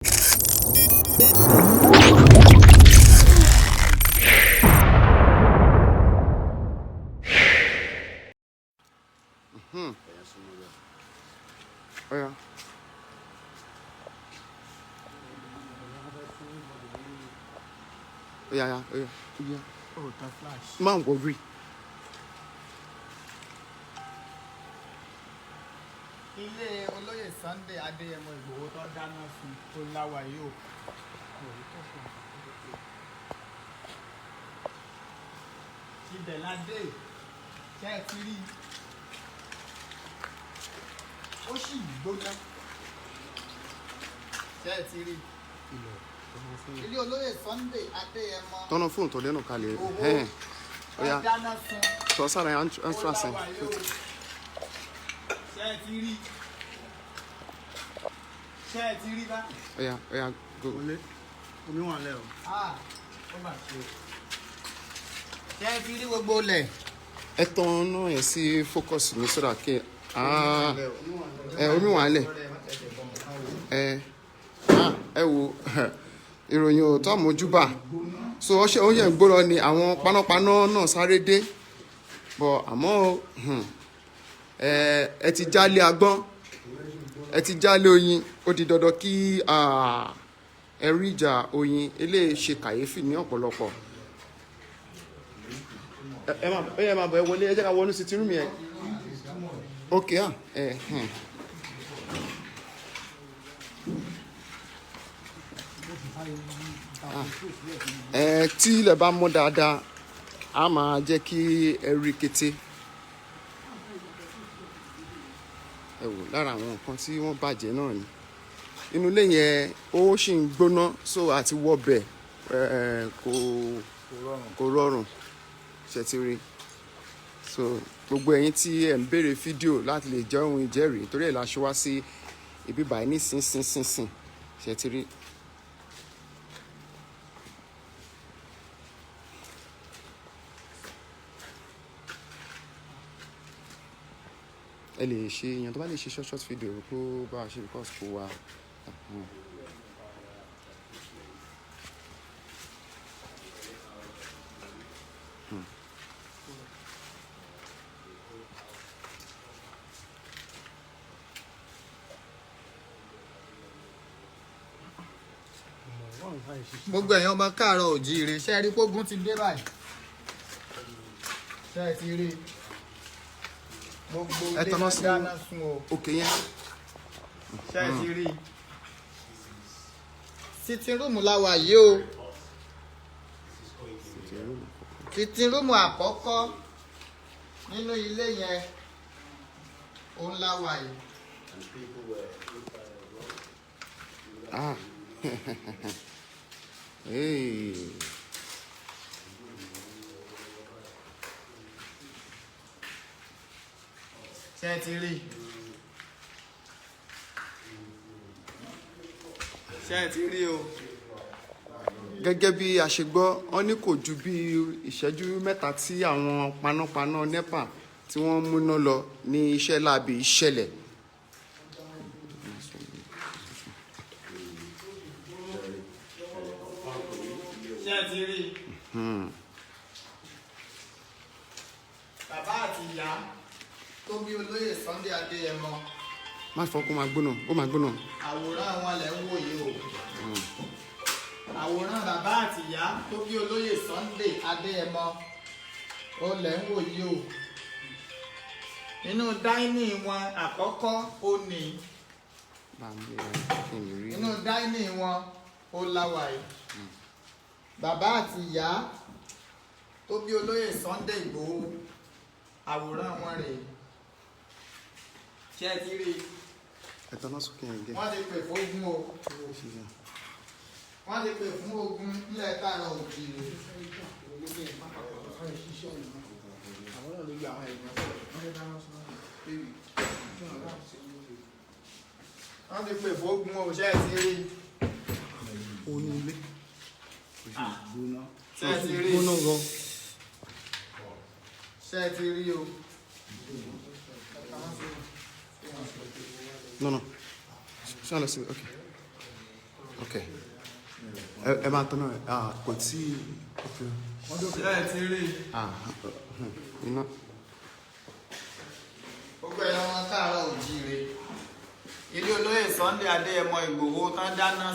Yeah. Yeah. Oh, the flash. Man, worry. Ilé olóyè Sunday Adéyẹmọ Ìgbòho tó dáná sun tó láwa yìí o. Ibẹ̀ la dé ṣe é ti rí ó sì gbóná ṣe é ti rí ilé olóyè Sunday Adéyẹmọ Tọ́nà fóònù tó lẹ́nu kalẹ̀. Ìgbòho tó Yeah. dáná sun Sọ sára tó entrance. láwa yìí o. Ṣe é ti rí ṣe é ti rí bá. Yeah. Go. Omi wà lẹ́ o. Ó mà ṣe. Ṣé ẹ ti rí gbogbo lẹ̀? Ẹ tán náà yẹn sí focus mi sọ́dà kí omi wà lẹ̀. Ẹ wo ìròyìn òótọ́ àmójúbà. So ó yẹ ń gbọ́rọ̀ ni àwọn panápaná náà sáré dé. Bọ̀ àmọ́ ẹ ti jálé agbọ́n. Ẹ ti jálé oyin. Ó di dandan kí ẹrú ìjà oyin eléyìí ṣe kàyéfì ní ọ̀pọ̀lọpọ̀. Ẹ máa bọ̀ ẹ wọlé ẹ jẹ́ ká wọnú sí tìrúmì ẹ. Ok tí ilẹ̀ bá mọ́ dáadáa a máa jẹ́ kí ẹ rí kété. Ẹ wò lára àwọn nǹkan tí wọ́n bàjẹ́ náà ni. Inú ilé yẹn ó sì ń gbóná so àti wọbẹ̀ kò rọrùn ṣe ti rí. So gbogbo ẹ̀yin tí ẹ ń béèrè fídíò láti lè jẹ́ ohun ìjẹ́rìí torí ẹ̀ la ṣe wá sí ibi báyìí nísinsìnyí ṣe ti rí. Ẹ lè ṣe èèyàn tó bá lè ṣe short video kó bá a ṣe because kó wá. Gbogbo ẹ̀yin ọmọ káàárọ̀ oòjíire ṣé ẹ rí pógún ti dé báyìí? Ṣé ẹ ti rí? Gbogbo ilé náà dáná sun o. Òkè yẹn. Ṣé ẹ ti rí? Sitting room láwa yìí o. Sitting room àkọ́kọ́ nínú ilé yẹn òun láwa yìí. Hey. Ṣé ẹ ti rí? Ṣé ẹ ti rí o? Gẹ́gẹ́ bí a ṣe gbọ́ wọ́n ní kò ju bí ìṣẹ́jú mẹ́ta tí àwọn panápaná NEPA tí wọ́n múná lọ ní iṣẹ́ láabi ìṣẹ̀lẹ̀. Ṣé ẹ ti rí? Bàbá àti ìyá tó bí olóyè Sunday Adéyẹmọ. Má fọ́ kó máa gbóná, ó máa gbóná. Àwòrán wọn lẹ̀ ń wò yìí o. Àwòrán bàbá àti ìyá tó bí olóyè Sunday Adéyẹmọ ó lẹ̀ ń wò yìí o. Inú dáínì wọn àkọ́kọ́ ó ní. Inú dáínì wọn ó láwà yìí. Bàbá àti ìyá tó bí olóyè Sunday Ìgbòho àwòrán wọn rèé. Ṣé ẹ ti rí? Ẹ̀tọ́ náà sókè yẹn gẹ́. Wọ́n ti pè fún ogun o. Wọ́n ti pè fún ogun nílẹ̀ káàárọ̀ oòjíire. Wọ́n ti pè fún ogun o. Ṣé ẹ ti rí? Oní ilé. Ṣé ẹ ti rí? Gbóná gan. Ṣé ẹ ti rí o? No. Ṣé àlọ́ sí? Ok. ok ẹ máa tọ́nà kò tí ẹ ti rí iná. gbogbo ẹ̀yàn wọn káàárọ̀ oòjíire ilé olóyè Sunday Adéyẹmọ Ìgbòho tán dáná